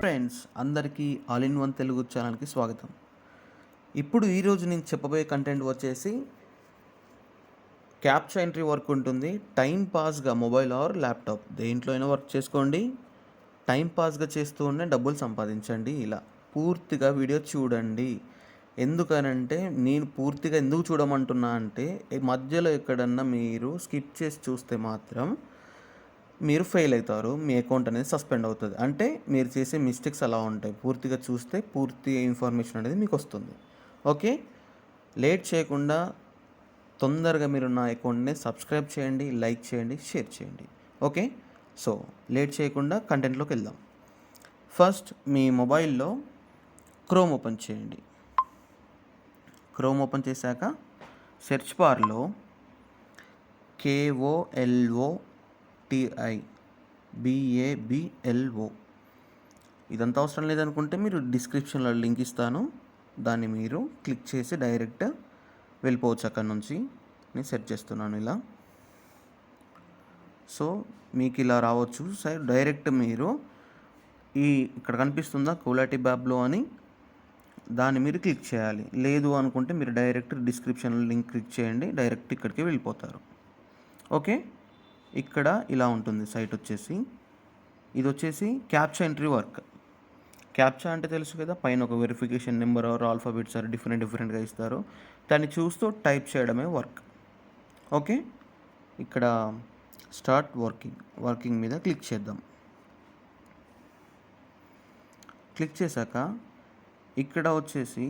Friends, అందరికీ all in one Telugu ఛానల్కి స్వాగతం. ఈరోజు నేను చెప్పబోయే కంటెంట్ వచ్చేసి క్యాప్చా ఎంట్రీ వర్క్ ఉంటుంది. టైం పాస్గా మొబైల్ ఆర్ ల్యాప్టాప్ దేంట్లో అయినా వర్క్ చేసుకోండి. టైం పాస్గా చేస్తూ ఉండే డబ్బులు సంపాదించండి. ఇలా పూర్తిగా వీడియో చూడండి. ఎందుకనంటే నేను పూర్తిగా ఎందుకు చూడమంటున్నా అంటే మధ్యలో ఎక్కడన్నా మీరు స్కిప్ చేసి చూస్తే మాత్రం మీరు ఫెయిల్ అవుతారు. మీ అకౌంట్ అనేది సస్పెండ్ అవుతుంది. అంటే మీరు చేసే మిస్టేక్స్ అలా ఉంటాయి. పూర్తిగా చూస్తే పూర్తి ఇన్ఫర్మేషన్ అనేది మీకు వస్తుంది. ఓకే, లేట్ చేయకుండా తొందరగా మీరు నా అకౌంట్ని సబ్స్క్రైబ్ చేయండి, లైక్ చేయండి, షేర్ చేయండి. ఓకే, సో లేట్ చేయకుండా కంటెంట్లోకి వెళ్దాం. ఫస్ట్ మీ మొబైల్లో క్రోమ్ ఓపెన్ చేయండి. క్రోమ్ ఓపెన్ చేశాక సెర్చ్ బార్లో KOLOTIBABLO ఇదంతా అవసరం లేదనుకుంటే మీరు డిస్క్రిప్షన్లో లింక్ ఇస్తాను, దాన్ని మీరు క్లిక్ చేసి డైరెక్ట్ వెళ్ళిపోవచ్చు. అక్కడి నుంచి నేను సెట్ చేస్తున్నాను ఇలా. సో మీకు ఇలా రావచ్చు. సరే, డైరెక్ట్ మీరు ఇక్కడ కనిపిస్తుందా KOLOTIBABLO అని, దాన్ని మీరు క్లిక్ చేయాలి. లేదు అనుకుంటే మీరు డైరెక్ట్ డిస్క్రిప్షన్లో లింక్ క్లిక్ చేయండి, డైరెక్ట్ ఇక్కడికి వెళ్ళిపోతారు. ఓకే, ఇక్కడ ఇలా ఉంటుంది సైట్ వచ్చేసి. ఇది వచ్చేసి క్యాప్చా ఎంట్రీ వర్క్. క్యాప్చా అంటే తెలుసు కదా, పైన ఒక verification number or alphabets or డిఫరెంట్గా ఇస్తారు. దాన్ని చూస్తూ టైప్ చేయడమే వర్క్. ఓకే, ఇక్కడ స్టార్ట్ వర్కింగ్ మీద క్లిక్ చేద్దాం. క్లిక్ చేశాక ఇక్కడ వచ్చేసి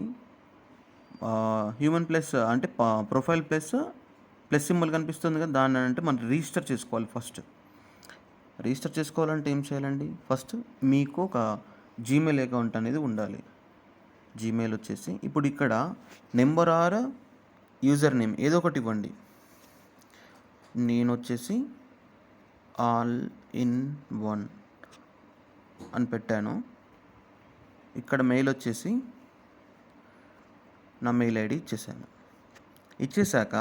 హ్యూమన్ ప్లస్ అంటే ప్రొఫైల్ ప్లస్ సింబల్ కనిపిస్తుంది కదా, దాన్ని అంటే మనం రిజిస్టర్ చేసుకోవాలి. ఫస్ట్ రిజిస్టర్ చేసుకోవాలంటే ఏం చేయాలండి, ఫస్ట్ మీకు ఒక జీమెయిల్ అకౌంట్ అనేది ఉండాలి. జీమెయిల్ వచ్చేసి ఇప్పుడు ఇక్కడ నెంబర్ ఆర్ యూజర్ నేమ్ ఏదో ఒకటి ఇవ్వండి. నేను వచ్చేసి ఆల్ ఇన్ వన్ అని పెట్టాను. ఇక్కడ మెయిల్ వచ్చేసి నా మెయిల్ ఐడి ఇచ్చేసాక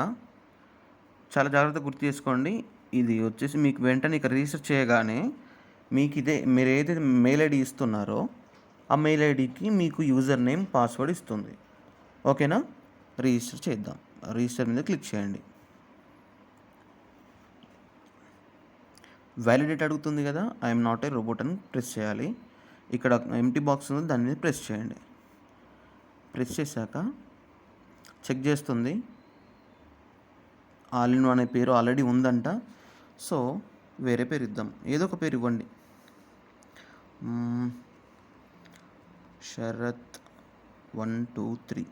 చాలా జాగ్రత్తగా గుర్తు చేసుకోండి. ఇది వచ్చేసి మీకు వెంటనే ఇక్కడ రిజిస్టర్ చేయగానే మీకు మీరు ఏదైతే మెయిల్ ఐడి ఇస్తున్నారో ఆ మెయిల్ ఐడికి మీకు యూజర్ నేమ్ పాస్వర్డ్ ఇస్తుంది. ఓకేనా, రిజిస్టర్ చేద్దాం. రిజిస్టర్ మీద క్లిక్ చేయండి. వ్యాలిడేట్ అడుగుతుంది కదా, ఐఎమ్ నాట్ ఏ రోబోట్ అని ప్రెస్ చేయాలి. ఇక్కడ ఎంటీ బాక్స్ ఉంది, దాని మీద ప్రెస్ చేయండి. ప్రెస్ చేశాక చెక్ చేస్తుంది. ఆల్ ఇన్ వన్ అనే పేరు ఆల్రెడీ ఉందంట, సో వేరే పేరు ఇద్దాం. ఏదో ఒక పేరు ఇవ్వండి. శరత్ 123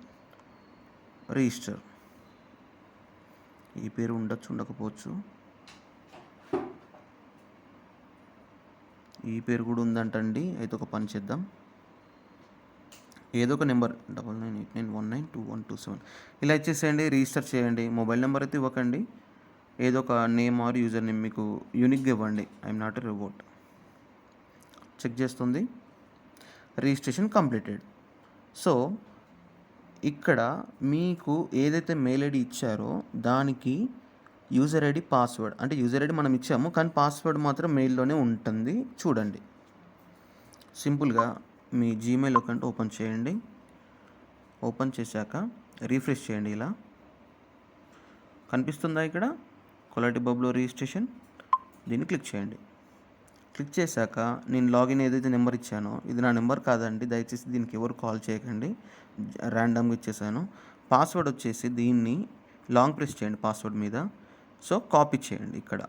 రిజిస్టర్. ఈ పేరు ఉండొచ్చు, ఉండకపోవచ్చు. ఈ పేరు కూడా ఉందంటండి. అయితే ఒక పని చేద్దాం, ఏదో ఒక నెంబర్ 9989192127 ఇలా ఇచ్చేసేయండి. రిజిస్టర్ చేయండి. మొబైల్ నెంబర్ అయితే ఇవ్వకండి, ఏదో ఒక నేమ్ ఆర్ యూజర్ నేమ్ మీకు యూనిక్గా ఇవ్వండి. I'm not a robot. Check చేస్తుంది. Registration completed. సో ఇక్కడ మీకు ఏదైతే మెయిల్ ఐడి ఇచ్చారో దానికి యూజర్ ఐడి పాస్వర్డ్, అంటే యూజర్ ఐడి మనం ఇచ్చాము కానీ పాస్వర్డ్ మాత్రం మెయిల్లోనే ఉంటుంది. చూడండి, సింపుల్గా మీ జీమెయిల్ అకౌంట్ ఓపెన్ చేయండి. ఓపెన్ చేశాక రీఫ్రెష్ చేయండి. ఇలా కనిపిస్తుందా ఇక్కడ KOLOTIBABLO రిజిస్ట్రేషన్, దీన్ని క్లిక్ చేయండి. క్లిక్ చేశాక నేను లాగిన్ ఏదైతే నెంబర్ ఇచ్చానో ఇది నా నెంబర్ కాదండి, దయచేసి దీనికి ఎవరు కాల్ చేయకండి, ర్యాండమ్గా ఇచ్చేసాను. పాస్వర్డ్ వచ్చేసి దీన్ని లాంగ్ ప్రెస్ చేయండి పాస్వర్డ్ మీద. సో కాపీ చేయండి, ఇక్కడ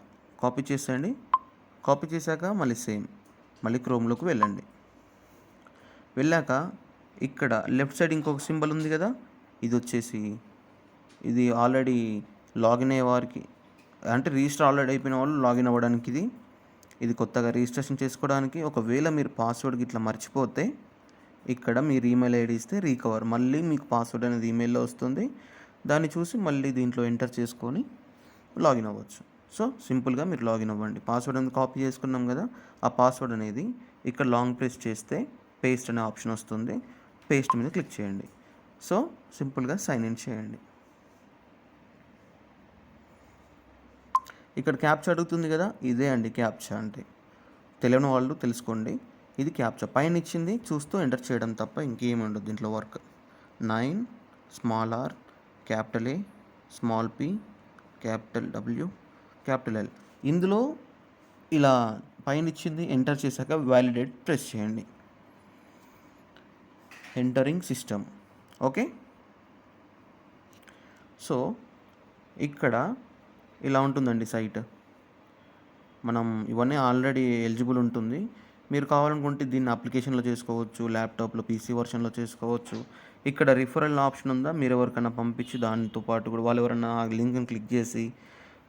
కాపీ చేసేయండి. కాపీ చేశాక మళ్ళీ క్రోమ్లోకి వెళ్ళండి. వెళ్ళాక ఇక్కడ లెఫ్ట్ సైడ్ ఇంకొక సింబల్ ఉంది కదా, ఇది ఆల్రెడీ లాగిన్ అయ్యే వారికి, అంటే రిజిస్టర్ ఆల్రెడీ అయిపోయిన వాళ్ళు లాగిన్ అవ్వడానికి ఇది కొత్తగా రిజిస్ట్రేషన్ చేసుకోవడానికి. ఒకవేళ మీరు పాస్వర్డ్కి ఇట్లా మర్చిపోతే ఇక్కడ మీరు ఈమెయిల్ ఐడి ఇస్తే రీకవర్, మళ్ళీ మీకు పాస్వర్డ్ అనేది ఈమెయిల్లో వస్తుంది. దాన్ని చూసి మళ్ళీ దీంట్లో ఎంటర్ చేసుకొని లాగిన్ అవ్వచ్చు. సో సింపుల్గా మీరు లాగిన్ అవ్వండి. పాస్వర్డ్ అనేది కాపీ చేసుకున్నాం కదా, ఆ పాస్వర్డ్ అనేది ఇక్కడ లాంగ్ ప్రెస్ చేస్తే పేస్ట్ అనే ఆప్షన్ వస్తుంది. పేస్ట్ మీద క్లిక్ చేయండి. సో సింపుల్గా సైన్ ఇన్ చేయండి. ఇక్కడ క్యాప్చా అడుగుతుంది కదా, ఇదే అండి క్యాప్చా అంటే. తెలియని వాళ్ళు తెలుసుకోండి. ఇది క్యాప్చా. పైన ఇచ్చింది చూస్తూ ఎంటర్ చేయడం తప్ప ఇంకేమి ఉండదు దీంట్లో work. 9 small r, capital A, small p, capital W, capital L. ఇందులో ఇలా పైన ఇచ్చింది ఎంటర్ చేశాక వ్యాలిడేట్ ప్రెస్ చేయండి. Entering system. ఓకే. సో ఇక్కడ ఇలా ఉంటుందండి సైట్. మనం ఇవన్నీ ఆల్రెడీ ఎలిజిబుల్ ఉంటుంది. మీరు కావాలనుకుంటే దీన్ని అప్లికేషన్లో చేసుకోవచ్చు, ల్యాప్టాప్లో పీసీ వర్షన్లో చేసుకోవచ్చు. ఇక్కడ రిఫరల్ ఆప్షన్ ఉందా, మీరు ఎవరికైనా పంపించి దాంతో పాటు కూడా వాళ్ళు ఎవరైనా ఆ లింక్ని క్లిక్ చేసి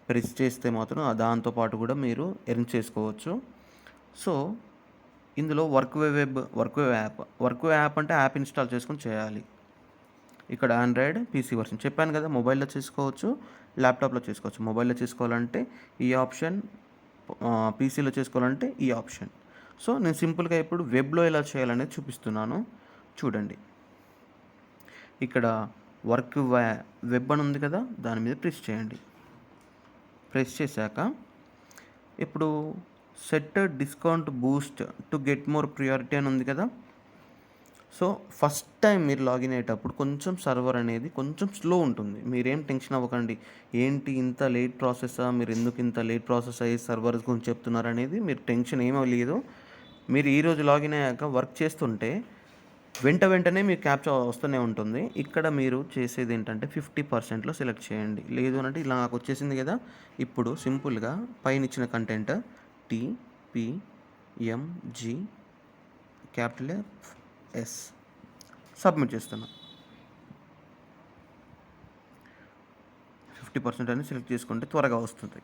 ప్రెస్ చేస్తే మాత్రం దాంతో పాటు కూడా మీరు ఎర్న్ చేసుకోవచ్చు. సో ఇందులో వర్క్వే యాప్ అంటే యాప్ ఇన్స్టాల్ చేసుకొని చేయాలి. ఇక్కడ ఆండ్రాయిడ్ పీసీ వర్షన్ చెప్పాను కదా, మొబైల్లో చేసుకోవచ్చు, ల్యాప్టాప్లో చేసుకోవచ్చు. మొబైల్లో చేసుకోవాలంటే ఈ ఆప్షన్, పీసీలో చేసుకోవాలంటే ఈ ఆప్షన్. సో నేను సింపుల్గా ఇప్పుడు వెబ్లో ఎలా చేయాలనేది చూపిస్తున్నాను, చూడండి. ఇక్కడ వెబ్ అని ఉంది కదా, దాని మీద ప్రెస్ చేయండి. ప్రెస్ చేశాక ఇప్పుడు set discount Boost to get more priority అని ఉంది కదా. సో ఫస్ట్ టైం మీరు లాగిన్ అయ్యేటప్పుడు కొంచెం సర్వర్ అనేది కొంచెం స్లో ఉంటుంది. మీరేం టెన్షన్ అవ్వకండి, ఏంటి ఇంత లేట్ ప్రాసెసా, మీరు ఎందుకు ఇంత లేట్ ప్రాసెస్ అయ్యి సర్వర్ గురించి చెప్తున్నారు అనేది మీరు టెన్షన్ ఏమీ లేదు. మీరు ఈరోజు లాగిన్ అయ్యాక వర్క్ చేస్తుంటే వెంటనే మీకు క్యాప్చా వస్తూనే ఉంటుంది. ఇక్కడ మీరు చేసేది ఏంటంటే 50%లో సెలెక్ట్ చేయండి. లేదు అంటే ఇలా నాకు వచ్చేసింది కదా. ఇప్పుడు సింపుల్గా పైన ఇచ్చిన content TPMG capital S submit చేస్తున్నా. 50% అని సెలెక్ట్ చేసుకుంటే త్వరగా వస్తుంది.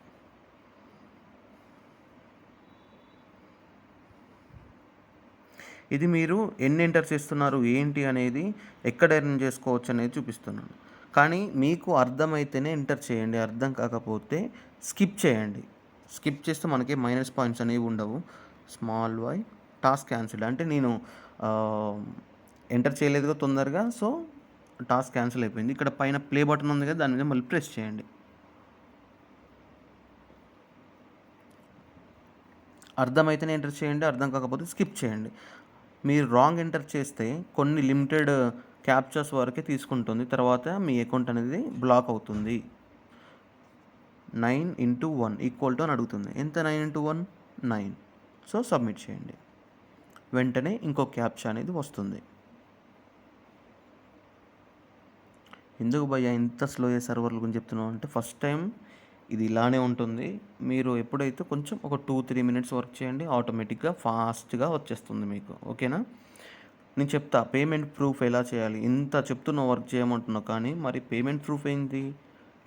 ఇది మీరు ఎన్ని ఎంటర్ చేస్తున్నారు ఏంటి అనేది, ఎక్కడ ఎర్న్ చేసుకోవచ్చు అనేది చూపిస్తున్నాను. కానీ మీకు అర్థమైతేనే ఎంటర్ చేయండి, అర్థం కాకపోతే స్కిప్ చేయండి. స్కిప్ చేస్తే మనకి మైనస్ పాయింట్స్ అనేవి ఉండవు. స్మాల్ వై టాస్క్ క్యాన్సిల్ అంటే నేను ఎంటర్ చేయలేదుగా తొందరగా, సో టాస్క్ క్యాన్సిల్ అయిపోయింది. ఇక్కడ పైన ప్లే బటన్ ఉంది కదా, దాని మీద మళ్ళీ ప్రెస్ చేయండి. అర్థమైతేనే ఎంటర్ చేయండి, అర్థం కాకపోతే స్కిప్ చేయండి. మీరు రాంగ్ ఎంటర్ చేస్తే కొన్ని లిమిటెడ్ క్యాప్చర్స్ వరకే తీసుకుంటుంది, తర్వాత మీ అకౌంట్ అనేది బ్లాక్ అవుతుంది. 9 × 1 = అని అడుగుతుంది. ఎంత 9 × 1? 9. సో సబ్మిట్ చేయండి. వెంటనే ఇంకో క్యాప్చా అనేది వస్తుంది. ఎందుకు భయ్యా ఇంత స్లో సర్వర్ల గురించి చెప్తున్నావు అంటే, ఫస్ట్ టైం ఇది ఇలానే ఉంటుంది. మీరు ఎప్పుడైతే కొంచెం ఒక 2-3 మినిట్స్ వర్క్ చేయండి, ఆటోమేటిక్గా ఫాస్ట్గా వచ్చేస్తుంది మీకు. ఓకేనా. నేను చెప్తా పేమెంట్ ప్రూఫ్ ఎలా చేయాలి. ఇంత చెప్తున్నా వర్క్ చేయమంటున్నావు, కానీ మరి పేమెంట్ ప్రూఫ్ ఏంటి,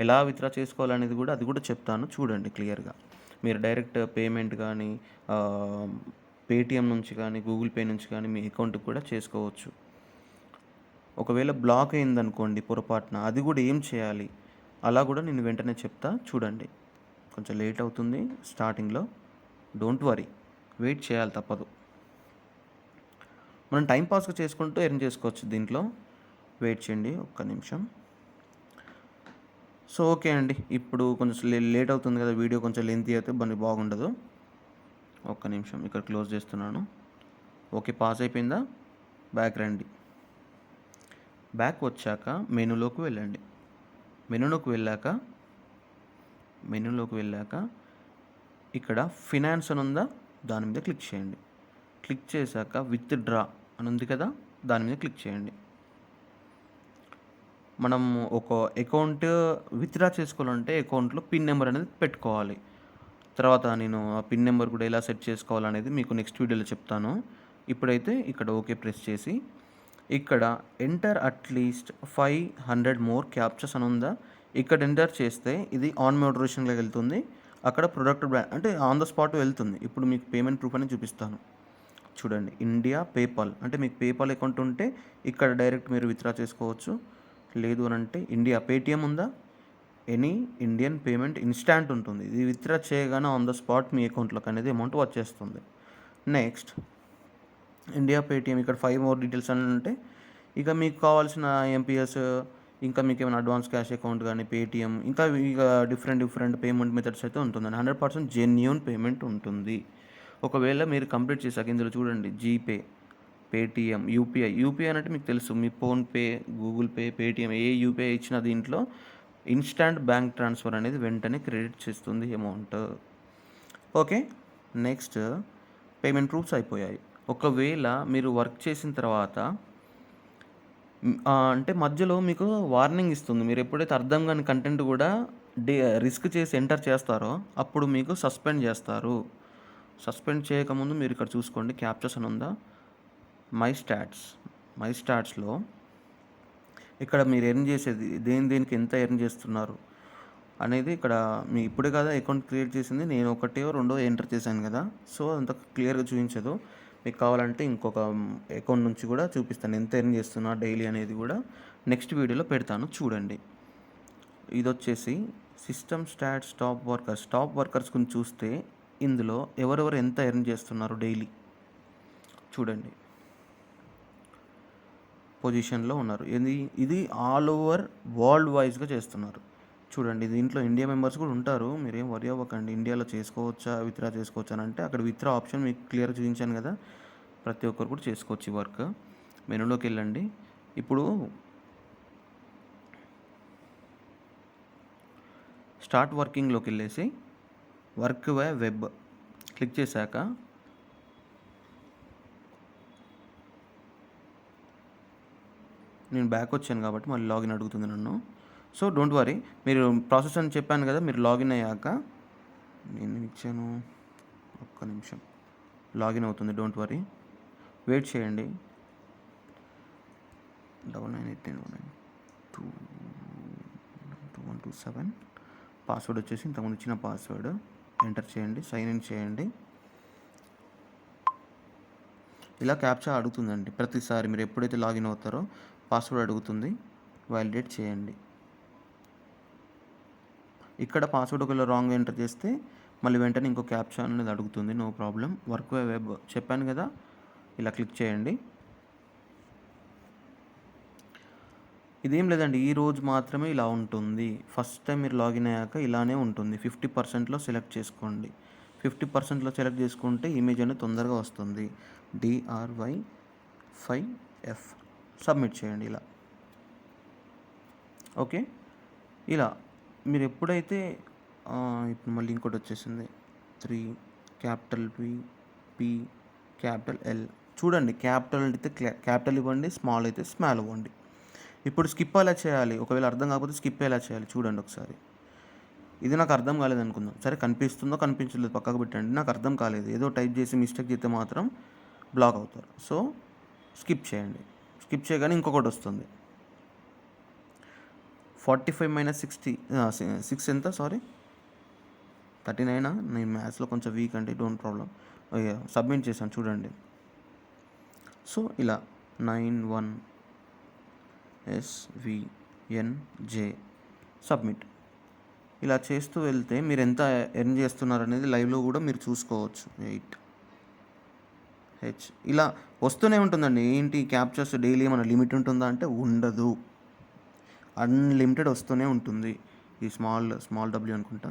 ఎలా విత్డ్రా చేసుకోవాలనేది కూడా అది కూడా చెప్తాను, చూడండి క్లియర్గా. మీరు డైరెక్ట్ పేమెంట్ కానీ పేటిఎం నుంచి కానీ గూగుల్ పే నుంచి కానీ మీ అకౌంట్కి కూడా చేసుకోవచ్చు. ఒకవేళ బ్లాక్ అయిందనుకోండి పొరపాటున, అది కూడా ఏం చేయాలి అలా కూడా నేను వెంటనే చెప్తా, చూడండి. కొంచెం లేట్ అవుతుంది స్టార్టింగ్లో, డోంట్ వరీ, వెయిట్ చేయాలి, తప్పదు. మనం టైంపాస్గా చేసుకుంటూ ఎర్న్ చేసుకోవచ్చు దీంట్లో. వెయిట్ చేయండి ఒక్క నిమిషం. సో ఓకే అండి, ఇప్పుడు కొంచెం లేట్ అవుతుంది కదా, వీడియో కొంచెం లెంతీ అయితే బాగుండదు. ఒక్క నిమిషం ఇక్కడ క్లోజ్ చేస్తున్నాను. ఓకే, పాస్ అయిపోయిందా. బ్యాక్ రండి. బ్యాక్ వచ్చాక మెనూలోకి వెళ్ళండి. మెనూలోకి వెళ్ళాక ఇక్కడ ఫినాన్స్ అని ఉందా, దాని మీద క్లిక్ చేయండి. క్లిక్ చేశాక విత్డ్రా అని ఉంది కదా, దాని మీద క్లిక్ చేయండి. మనం ఒక అకౌంట్ విత్డ్రా చేసుకోవాలంటే అకౌంట్లో పిన్ నెంబర్ అనేది పెట్టుకోవాలి. తర్వాత నేను ఆ పిన్ నెంబర్ కూడా ఎలా సెట్ చేసుకోవాలనేది మీకు నెక్స్ట్ వీడియోలో చెప్తాను. ఇప్పుడైతే ఇక్కడ ఓకే ప్రెస్ చేసి ఇక్కడ ఎంటర్ అట్లీస్ట్ 500 మోర్ క్యాప్చర్స్ అని ఉందా, ఇక్కడ ఎంటర్ చేస్తే ఇది ఆన్ మోడరేషన్లోకి వెళ్తుంది. అక్కడ ప్రొడక్ట్ బ్రాండ్ అంటే ఆన్ ద స్పాట్ వెళ్తుంది. ఇప్పుడు మీకు పేమెంట్ ప్రూఫ్ అనేది చూపిస్తాను, చూడండి. ఇండియా పేపాల్ అంటే మీకు పేపాల్ అకౌంట్ ఉంటే ఇక్కడ డైరెక్ట్ మీరు విత్డ్రా చేసుకోవచ్చు. లేదు అని అంటే ఇండియా పేటిఎం ఉందా, ఎనీ ఇండియన్ పేమెంట్ ఇన్స్టాంట్ ఉంటుంది. ఇది విత్డ్రా చేయగానే ఆన్ ద స్పాట్ మీ అకౌంట్లోకి అనేది అమౌంట్ వచ్చేస్తుంది. నెక్స్ట్ ఇండియా పేటిఎం, ఇక్కడ 5 మోర్ డీటెయిల్స్ అని ఉంటే ఇక మీకు కావాల్సిన ఎంపీఎస్, ఇంకా మీకు ఏమైనా అడ్వాన్స్ క్యాష్ అకౌంట్ కానీ పేటిఎం, ఇంకా ఇక డిఫరెంట్ పేమెంట్ మెథడ్స్ అయితే ఉంటుందండి. 100% జెన్యూన్ పేమెంట్ ఉంటుంది. ఒకవేళ మీరు కంప్లీట్ చేశాక ఇందులో చూడండి జీపే, పేటీఎం, యూపీఐ అంటే మీకు తెలుసు. మీ ఫోన్‌పే, గూగుల్ పే, పేటీఎం ఏ యూపీఐ ఇచ్చినా దీంట్లో ఇన్‌స్టాంట్ బ్యాంక్ ట్రాన్స్‌ఫర్ అనేది వెంటనే క్రెడిట్ చేస్తుంది amount. Okay. Next payment proofs అయిపోయాయి. ఒకవేళ మీరు వర్క్ చేసిన తర్వాత అంటే మధ్యలో మీకు వార్నింగ్ ఇస్తుంది. మీరు ఎప్పుడైతే అర్థం కాని కంటెంట్ కూడా రిస్క్ చేసి ఎంటర్ చేస్తారో అప్పుడు మీకు సస్పెండ్ చేస్తారు. సస్పెండ్ చేయకముందు మీరు ఇక్కడ చూసుకోండి, క్యాప్చర్స్ అని ఉందా, మై స్టాట్స్లో ఇక్కడ మీరు ఎర్న్ చేసేది దేనికి ఎంత ఎర్న్ చేస్తున్నారు అనేది ఇక్కడ మీ ఇప్పుడే కదా అకౌంట్ క్రియేట్ చేసింది, నేను ఒకటో రెండో ఎంటర్ చేశాను కదా, సో అంత క్లియర్గా చూపించదు. మీకు కావాలంటే ఇంకొక అకౌంట్ నుంచి కూడా చూపిస్తాను ఎంత ఎర్న్ చేస్తున్నా డైలీ అనేది కూడా నెక్స్ట్ వీడియోలో పెడతాను, చూడండి. ఇది వచ్చేసి సిస్టమ్ స్టాట్స్ టాప్ వర్కర్స్ గురించి చూస్తే ఇందులో ఎవరెవరు ఎంత ఎర్న్ చేస్తున్నారు డైలీ చూడండి. పొజిషన్లో ఉన్నారు. ఇది ఆల్ ఓవర్ వరల్డ్ వైజ్గా చేస్తున్నారు. చూడండి దీంట్లో ఇండియా మెంబర్స్ కూడా ఉంటారు, మీరేం వరి అవ్వకండి. ఇండియాలో చేసుకోవచ్చా, విత్డ్రా చేసుకోవచ్చా అని అంటే అక్కడ విత్డ్రా ఆప్షన్ మీకు క్లియర్గా చూపించాను కదా, ప్రతి ఒక్కరు కూడా చేసుకోవచ్చు ఈ వర్క్. మెనూలోకి వెళ్ళండి. ఇప్పుడు స్టార్ట్ వర్కింగ్లోకి వెళ్ళేసి వర్క్ బై వెబ్ క్లిక్ చేశాక నేను బ్యాక్ వచ్చాను కాబట్టి మళ్ళీ లాగిన్ అడుగుతుంది నన్ను. సో డోంట్ వరీ, మీరు ప్రాసెస్ అని చెప్పాను కదా, మీరు లాగిన్ అయ్యాక నేను ఇచ్చాను, ఒక్క నిమిషం లాగిన్ అవుతుంది, డోంట్ వరీ, వెయిట్ చేయండి. 99892127 పాస్వర్డ్ వచ్చేసి ఇంతకుముందు ఇచ్చిన పాస్వర్డ్ ఎంటర్ చేయండి, సైన్ ఇన్ చేయండి. ఇలా క్యాప్చా అడుగుతుందండి ప్రతిసారి. మీరు ఎప్పుడైతే లాగిన్ అవుతారో పాస్వర్డ్ అడుగుతుంది, వ్యాలిడేట్ చేయండి. ఇక్కడ పాస్వర్డ్ ఒకవేళ రాంగ్ ఎంటర్ చేస్తే మళ్ళీ వెంటనే ఇంకో క్యాప్చా అనేది అడుగుతుంది, no problem. Work by web చెప్పాను కదా, ఇలా క్లిక్ చేయండి. ఇదేం లేదండి, ఈ రోజు మాత్రమే ఇలా ఉంటుంది. ఫస్ట్ టైం మీరు లాగిన్ అయ్యాక ఇలానే ఉంటుంది. 50%లో సెలెక్ట్ చేసుకోండి. 50%లో సెలెక్ట్ చేసుకుంటే ఇమేజ్ అనేది తొందరగా వస్తుంది. DRY5F సబ్మిట్ చేయండి ఇలా. ఓకే, ఇలా మీరు ఎప్పుడైతే ఇప్పుడు మళ్ళీ ఇంకోటి వచ్చేసింది 3 క్యాపిటల్ P క్యాపిటల్ L చూడండి. క్యాపిటల్ అయితే క్యాపిటల్ ఇవ్వండి, స్మాల్ అయితే స్మాల్ ఇవ్వండి. ఇప్పుడు స్కిప్ ఎలా చేయాలి, ఒకవేళ అర్థం కాకపోతే స్కిప్ ఎలా చేయాలి చూడండి ఒకసారి. ఇది నాకు అర్థం కాలేదు అనుకుందాం, సరే కనిపిస్తుందో కనిపించలేదు పక్కకు పెట్టండి. నాకు అర్థం కాలేదు, ఏదో టైప్ చేసి మిస్టేక్ చేస్తే మాత్రం బ్లాక్ అవుతారు. సో స్కిప్ చేయండి. స్కిప్ చేయగానే ఇంకొకటి వస్తుంది, 45 - 60 6 ఎంత, సారీ 39. నేను మ్యాథ్స్లో కొంచెం వీక్ అండి, డోంట్ ప్రాబ్లం. సబ్మిట్ చేశాను చూడండి. సో ఇలా 91SVNJ సబ్మిట్. ఇలా చేస్తూ వెళ్తే మీరు ఎంత ఎర్న్ చేస్తున్నారు అనేది లైవ్లో కూడా మీరు చూసుకోవచ్చు. 8H ఇలా వస్తూనే ఉంటుందండి. ఏంటి క్యాప్చర్స్ డైలీ ఏమైనా లిమిట్ ఉంటుందా అంటే ఉండదు, అన్లిమిటెడ్ వస్తూనే ఉంటుంది. ఈ స్మాల్ W అనుకుంటా.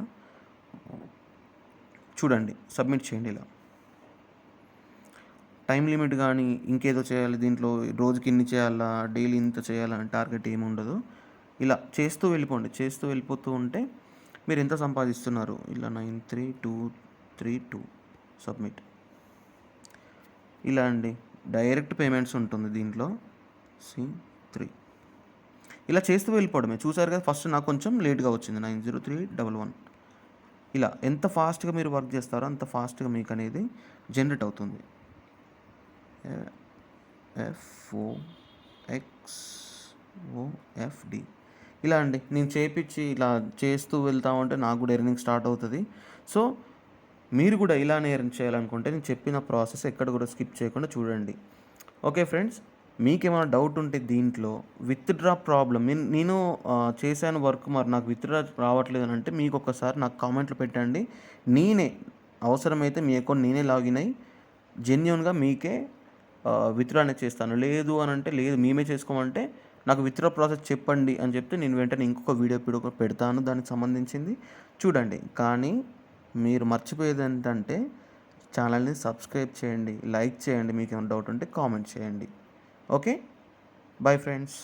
చూడండి, సబ్మిట్ చేయండి. ఇలా టైం లిమిట్ కానీ ఇంకేదో చేయాలి దీంట్లో, రోజుకి ఇన్ని చేయాలా, డైలీ ఇంత చేయాలని టార్గెట్ ఏమి ఉండదు. ఇలా చేస్తూ వెళ్ళిపోతూ ఉంటే మీరు ఎంత సంపాదిస్తున్నారు. ఇలా 93232 సబ్మిట్. ఇలా అండి డైరెక్ట్ పేమెంట్స్ ఉంటుంది దీంట్లో. C3 ఇలా చేస్తూ వెళ్ళిపోవడమే. చూసారు కదా, ఫస్ట్ నాకు కొంచెం లేట్గా వచ్చింది 90311. ఇలా ఎంత ఫాస్ట్గా మీరు వర్క్ చేస్తారో అంత ఫాస్ట్గా మీకు అనేది జనరేట్ అవుతుంది. FOXOFD ఇలా అండి. నేను చేపించి ఇలా చేస్తూ వెళ్తా ఉంటే నాకు కూడా ఎర్నింగ్ స్టార్ట్ అవుతుంది. సో మీరు కూడా ఇలానే ఎర్న్ చేయాలనుకుంటే నేను చెప్పిన ప్రాసెస్ ఎక్కడ కూడా స్కిప్ చేయకుండా చూడండి. ఓకే ఫ్రెండ్స్, మీకేమైనా డౌట్ ఉంటే దీంట్లో విత్డ్రా ప్రాబ్లం నేను చేశాను వర్క్, మరి నాకు విత్డ్రా రావట్లేదు అని అంటే మీకు ఒకసారి నాకు కామెంట్లో పెట్టండి. నేనే అవసరమైతే మీ అకౌంట్ నేనే లాగిన్ అయ్యి జెన్యూన్గా మీకే విత్డ్రా అనేది చేస్తాను. లేదు అని అంటే లేదు మేమే చేసుకోమంటే నాకు విత్డ్రా ప్రాసెస్ చెప్పండి అని చెప్తే నేను వెంటనే ఇంకొక వీడియో పెడతాను దానికి సంబంధించింది చూడండి. కానీ మీరు మర్చిపోయేది ఏంటంటే ఛానల్ని సబ్స్క్రైబ్ చేయండి, లైక్ చేయండి, మీకు ఏమైనా డౌట్ ఉంటే కామెంట్ చేయండి. Okay, bye friends.